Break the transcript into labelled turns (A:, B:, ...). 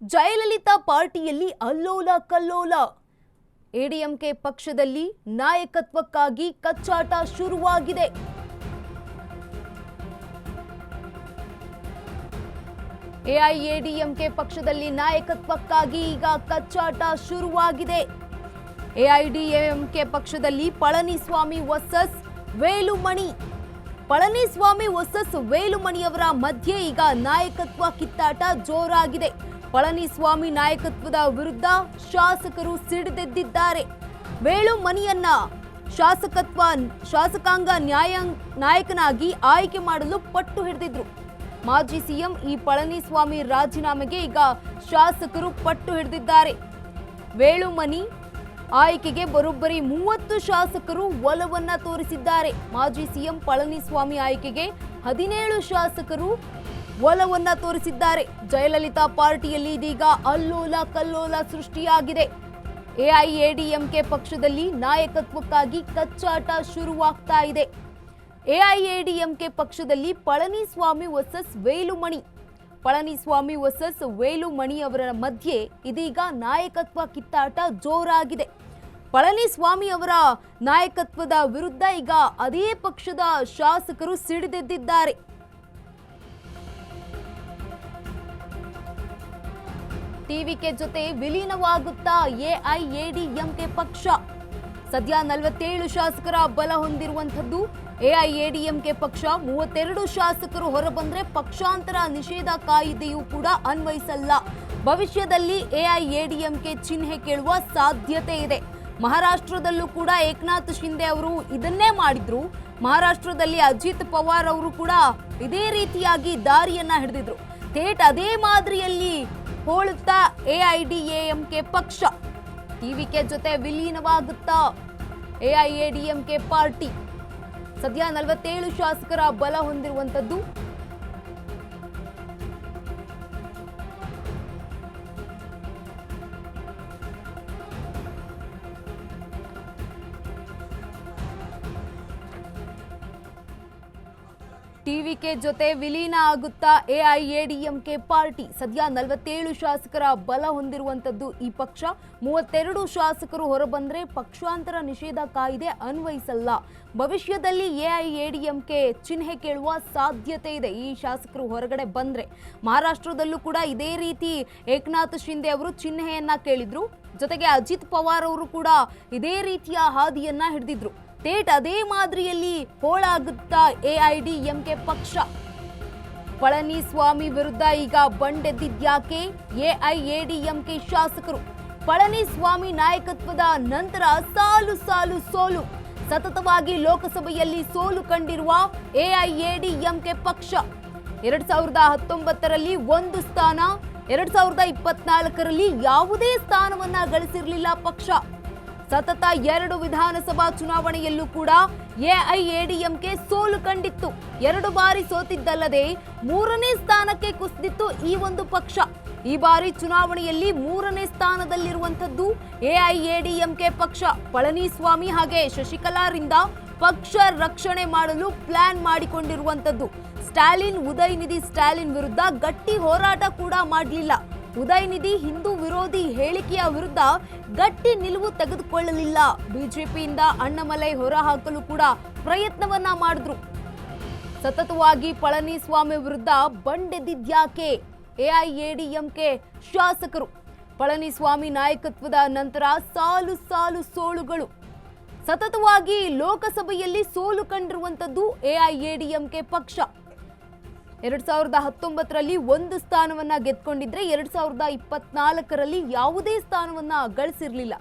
A: Jayalalithaa ಪಾರ್ಟಿಯಲ್ಲಿ ಅಲ್ಲೋಲ ಕಲ್ಲೋಲ. ADMK ಪಕ್ಷದಲ್ಲಿ ನಾಯಕತ್ವಕ್ಕಾಗಿ ಕಚ್ಚಾಟ ಶುರುವಾಗಿದೆ. ಎಐಎಡಿಎಂಕೆ ಪಕ್ಷದಲ್ಲಿ ನಾಯಕತ್ವಕ್ಕಾಗಿ ಈಗ ಕಚ್ಚಾಟ ಶುರುವಾಗಿದೆ. ಎಐಎಡಿಎಂಕೆ ಪಕ್ಷದಲ್ಲಿ ಪಳನಿಸ್ವಾಮಿ ವರ್ಸಸ್ ವೇಲುಮಣಿ. ಪಳನಿಸ್ವಾಮಿ ವರ್ಸಸ್ ವೇಲುಮಣಿಯವರ ಮಧ್ಯೆ ಈಗ ನಾಯಕತ್ವ ಕಿತ್ತಾಟ ಜೋರಾಗಿದೆ. ಪಳನಿಸ್ವಾಮಿ ನಾಯಕತ್ವದ ವಿರುದ್ಧ ಶಾಸಕರು ಸಿಡಿದೆದ್ದಿದ್ದಾರೆ. ವೇಲುಮಣಿಯನ್ನ ಶಾಸಕಾಂಗ ನಾಯಕನಾಗಿ ಆಯ್ಕೆ ಮಾಡಲು ಪಟ್ಟು ಹಿಡಿದಿದ್ರು. ಮಾಜಿ ಸಿಎಂ ಈ ಪಳನಿಸ್ವಾಮಿ ರಾಜೀನಾಮೆಗೆ ಈಗ ಶಾಸಕರು ಪಟ್ಟು ಹಿಡಿದಿದ್ದಾರೆ. ವೇಲುಮಣಿ ಆಯ್ಕೆಗೆ ಬರೋಬ್ಬರಿ 30 ಶಾಸಕರು ಒಲವನ್ನ ತೋರಿಸಿದ್ದಾರೆ. ಮಾಜಿ ಸಿಎಂ ಪಳನಿಸ್ವಾಮಿ ಆಯ್ಕೆಗೆ 17 ಶಾಸಕರು ಒಲವನ್ನ ತೋರಿಸಿದ್ದಾರೆ. ಜಯಲಲಿತಾ ಪಾರ್ಟಿಯಲ್ಲಿ ಇದೀಗ ಅಲ್ಲೋಲ ಕಲ್ಲೋಲ ಸೃಷ್ಟಿಯಾಗಿದೆ. ಎಐಎಡಿಎಂಕೆ ಪಕ್ಷದಲ್ಲಿ ನಾಯಕತ್ವಕ್ಕಾಗಿ ಕಚ್ಚಾಟ ಶುರುವಾಗ್ತಾ ಇದೆ. ಎಐಎಡಿಎಂಕೆ ಪಕ್ಷದಲ್ಲಿ ಪಳನಿಸ್ವಾಮಿ ವರ್ಸಸ್ ವೇಲುಮಣಿ. ಪಳನಿಸ್ವಾಮಿ ವರ್ಸಸ್ ವೇಲುಮಣಿ ಅವರ ಮಧ್ಯೆ ಇದೀಗ ನಾಯಕತ್ವ ಕಿತ್ತಾಟ ಜೋರಾಗಿದೆ. ಪಳನಿಸ್ವಾಮಿ ಅವರ ನಾಯಕತ್ವದ ವಿರುದ್ಧ ಈಗ ಅದೇ ಪಕ್ಷದ ಶಾಸಕರು ಸಿಡಿದೆದ್ದಿದ್ದಾರೆ. ಟಿವಿಕೆ ಜೊತೆ ವಿಲೀನವಾಗುತ್ತಾ ಎಐಎಡಿಎಂಕೆ ಪಕ್ಷ. ಸದ್ಯ 47 ಶಾಸಕರ ಬಲ ಹೊಂದಿರುವಂಥದ್ದು ಎಐಎಡಿಎಂಕೆ ಪಕ್ಷ. 32 ಶಾಸಕರು ಹೊರಬಂದ್ರೆ ಪಕ್ಷಾಂತರ ನಿಷೇಧ ಕಾಯ್ದೆಯೂ ಕೂಡ ಅನ್ವಯಿಸಲ್ಲ. ಭವಿಷ್ಯದಲ್ಲಿ ಎಐಎಡಿಎಂಕೆ ಚಿಹ್ನೆ ಕೇಳುವ ಸಾಧ್ಯತೆ ಇದೆ. ಮಹಾರಾಷ್ಟ್ರದಲ್ಲೂ ಕೂಡ ಏಕನಾಥ್ ಶಿಂದೆ ಅವರು ಇದನ್ನೇ ಮಾಡಿದ್ರು. ಮಹಾರಾಷ್ಟ್ರದಲ್ಲಿ ಅಜಿತ್ ಪವಾರ್ ಅವರು ಕೂಡ ಇದೇ ರೀತಿಯಾಗಿ ದಾರಿಯನ್ನ ಹಿಡಿದಿದ್ರು. ಥೇಟ್ ಅದೇ ಮಾದರಿಯಲ್ಲಿ ಹೋಳುತ್ತಾ ಎಐಎಡಿಎಂಕೆ ಪಕ್ಷ. ಟಿವಿಕೆ ಜೊತೆ ವಿಲೀನವಾಗುತ್ತಾ ಎಐಎಡಿಎಂಕೆ ಪಾರ್ಟಿ. ಸದ್ಯ 47 ಶಾಸಕರ ಬಲ ಹೊಂದಿರುವಂತದ್ದು. ಟಿವಿಕೆ ಜೊತೆ ವಿಲೀನ ಆಗುತ್ತಾ ಎಐಎಡಿಎಂಕೆ ಪಾರ್ಟಿ. ಸದ್ಯ 47 ಶಾಸಕರ ಬಲ ಹೊಂದಿರುವಂತದ್ದು ಈ ಪಕ್ಷ. 32 ಶಾಸಕರು ಹೊರಬಂದ್ರೆ ಪಕ್ಷಾಂತರ ನಿಷೇಧ ಕಾಯ್ದೆ ಅನ್ವಯಿಸಲ್ಲ. ಭವಿಷ್ಯದಲ್ಲಿ ಎಐಎಡಿಎಂಕೆ ಚಿಹ್ನೆ ಕೇಳುವ ಸಾಧ್ಯತೆ ಇದೆ ಈ ಶಾಸಕರು ಹೊರಗಡೆ ಬಂದ್ರೆ. ಮಹಾರಾಷ್ಟ್ರದಲ್ಲೂ ಕೂಡ ಇದೇ ರೀತಿ ಏಕನಾಥ್ ಶಿಂದೆ ಅವರು ಚಿಹ್ನೆಯನ್ನ ಕೇಳಿದ್ರು. ಜೊತೆಗೆ ಅಜಿತ್ ಪವಾರ್ ಅವರು ಕೂಡ ಇದೇ ರೀತಿಯ ಹಾದಿಯನ್ನ ಹಿಡಿದಿದ್ರು. ಥೇಟ್ ಅದೇ ಮಾದರಿಯಲ್ಲಿ ಹೋಳಾಗುತ್ತಾ ಎಐಎಡಿಎಂಕೆ ಪಕ್ಷ. ಪಳನಿಸ್ವಾಮಿ ವಿರುದ್ಧ ಈಗ ಬಂಡೆದ್ದಿದ್ಯಾಕೆ ಎಐಎಡಿಎಂಕೆ ಶಾಸಕರು? ಪಳನಿಸ್ವಾಮಿ ನಾಯಕತ್ವದ ನಂತರ ಸಾಲು ಸಾಲು ಸೋಲು. ಸತತವಾಗಿ ಲೋಕಸಭೆಯಲ್ಲಿ ಸೋಲು ಕಂಡಿರುವ ಎಐಎಡಿಎಂಕೆ ಪಕ್ಷ 2019ರಲ್ಲಿ 1 ಸ್ಥಾನ, 2024ರಲ್ಲಿ ಯಾವುದೇ ಸ್ಥಾನವನ್ನ ಗಳಿಸಿರಲಿಲ್ಲ ಪಕ್ಷ. ಸತತ 2 ವಿಧಾನಸಭಾ ಚುನಾವಣೆಯಲ್ಲೂ ಕೂಡ ಎಐಎಡಿಎಂಕೆ ಸೋಲು ಕಂಡಿತ್ತು. 2 ಬಾರಿ ಸೋತಿದ್ದಲ್ಲದೆ 3ನೇ ಸ್ಥಾನಕ್ಕೆ ಕುಸಿದಿತ್ತು ಈ ಒಂದು ಪಕ್ಷ. ಈ ಬಾರಿ ಚುನಾವಣೆಯಲ್ಲಿ 3ನೇ ಸ್ಥಾನದಲ್ಲಿರುವಂತದ್ದು ಎಐಎಡಿಎಂಕೆ ಪಕ್ಷ. ಪಳನಿಸ್ವಾಮಿ ಹಾಗೆ ಶಶಿಕಲಾರಿಂದ ಪಕ್ಷ ರಕ್ಷಣೆ ಮಾಡಲು ಪ್ಲಾನ್ ಮಾಡಿಕೊಂಡಿರುವಂತದ್ದು. ಉದಯನಿಧಿ ಸ್ಟಾಲಿನ್ ವಿರುದ್ಧ ಗಟ್ಟಿ ಹೋರಾಟ ಕೂಡ ಮಾಡಲಿಲ್ಲ. ಉದಯನಿಧಿ ಹಿಂದೂ ವಿರೋಧಿ ಹೇಳಿಕೆಯ ವಿರುದ್ಧ ಗಟ್ಟಿ ನಿಲುವು ತೆಗೆದುಕೊಳ್ಳಲಿಲ್ಲ. ಬಿಜೆಪಿಯಿಂದ ಅಣ್ಣಾಮಲೈ ಹೊರಹಾಕಲು ಕೂಡ ಪ್ರಯತ್ನವನ್ನ ಮಾಡಿದ್ರು. ಸತತವಾಗಿ ಪಳನಿಸ್ವಾಮಿ ವಿರುದ್ಧ ಬಂಡೆದ್ದಿದ್ಯಾಕೆ ಎಐಎಡಿಎಂಕೆ ಶಾಸಕರು? ಪಳನಿಸ್ವಾಮಿ ನಾಯಕತ್ವದ ನಂತರ ಸಾಲು ಸಾಲು ಸೋಲುಗಳು. ಸತತವಾಗಿ ಲೋಕಸಭೆಯಲ್ಲಿ ಸೋಲು ಕಂಡಿರುವಂತದ್ದು ಎಐಎಡಿಎಂಕೆ ಪಕ್ಷ. 2019ರಲ್ಲಿ 1 ಸ್ಥಾನವನ್ನ ಗೆದ್ಕೊಂಡಿದ್ರೆ 2024ರಲ್ಲಿ ಯಾವುದೇ ಸ್ಥಾನವನ್ನ ಗಳಿಸಿರಲಿಲ್ಲ.